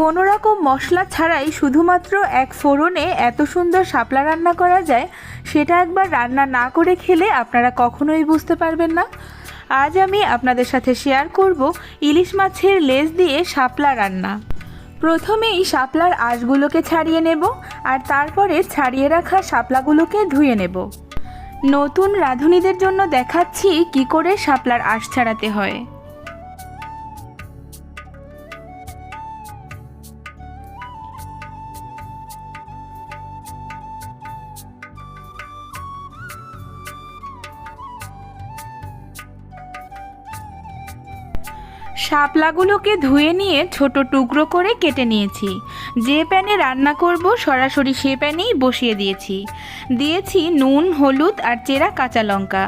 কোনো রকম মশলা ছাড়াই শুধুমাত্র এক ফোড়নে এত সুন্দর শাপলা রান্না করা যায়, সেটা একবার রান্না না করে খেলে আপনারা কখনোই বুঝতে পারবেন না। আজ আমি আপনাদের সাথে শেয়ার করব ইলিশ মাছের লেজ দিয়ে শাপলা রান্না। প্রথমেই শাপলার আঁশগুলোকে ছাড়িয়ে নেব আর তারপরে ছাড়িয়ে রাখা শাপলাগুলোকে ধুয়ে নেব। নতুন রাঁধুনিদের জন্য দেখাচ্ছি কি করে শাপলার আঁশ ছাড়াতে হয়। শাপলাগুলোকে ধুয়ে নিয়ে ছোট টুকরো করে কেটে নিয়েছি। যে প্যানে রান্না করব সরাসরি সে প্যানেই বসিয়ে দিয়েছি নুন, হলুদ আর চেরা কাঁচা লঙ্কা।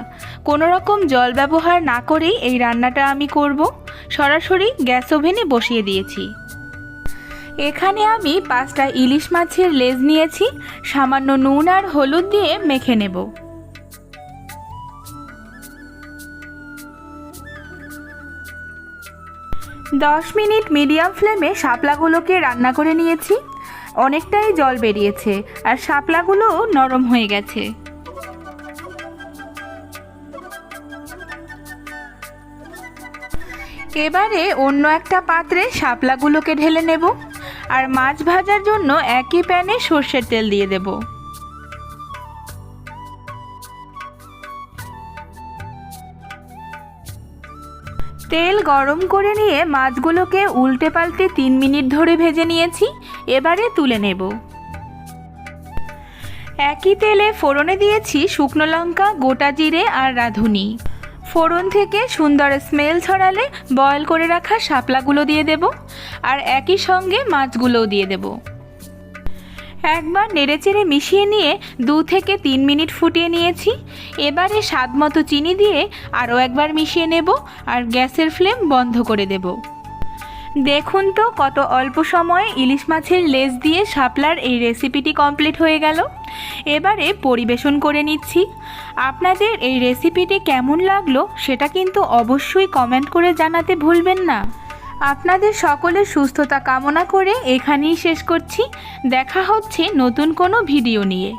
কোনো রকম জল ব্যবহার না করেই এই রান্নাটা আমি করব। সরাসরি গ্যাস ওভেনে বসিয়ে দিয়েছি। এখানে আমি 5টা ইলিশ মাছের লেজ নিয়েছি। সামান্য নুন আর হলুদ দিয়ে মেখে নেব। দশ মিনিট মিডিয়াম ফ্লেমে শাপলাগুলোকে রান্না করে নিয়েছি। অনেকটাই জল বেরিয়েছে আর শাপলাগুলোও নরম হয়ে গেছে। এবারে অন্য একটা পাত্রে শাপলাগুলোকে ঢেলে নেব আর মাছ ভাজার জন্য একই প্যানে সর্ষের তেল দিয়ে দেব। তেল গরম করে নিয়ে মাছগুলোকে উল্টে পাল্টে 3 মিনিট ধরে ভেজে নিয়েছি। এবারে তুলে নেব। একই তেলে ফোড়নে দিয়েছি শুকনো লঙ্কা, গোটা জিরে আর রাঁধুনি। ফোড়ন থেকে সুন্দর স্মেল ছড়ালে বয়েল করে রাখা শাপলাগুলো দিয়ে দেব আর একই সঙ্গে মাছগুলোও দিয়ে দেব। একবার নেড়েচেড়ে মিশিয়ে নিয়ে 2 থেকে 3 মিনিট ফুটিয়ে নিয়েছি। এবারে স্বাদমতো চিনি দিয়ে আরও একবার মিশিয়ে নেব আর গ্যাসের ফ্লেম বন্ধ করে দেব। দেখুন তো কত অল্প সময়ে ইলিশ মাছের লেজ দিয়ে শাপলার এই রেসিপিটি কমপ্লিট হয়ে গেল। এবারে পরিবেশন করে নিচ্ছি। আপনাদের এই রেসিপিটি কেমন লাগলো সেটা কিন্তু অবশ্যই কমেন্ট করে জানাতে ভুলবেন না। আপনাদের সকলের সুস্থতা কামনা করে এখানেই শেষ করছি। দেখা হচ্ছে নতুন কোনো ভিডিও নিয়ে।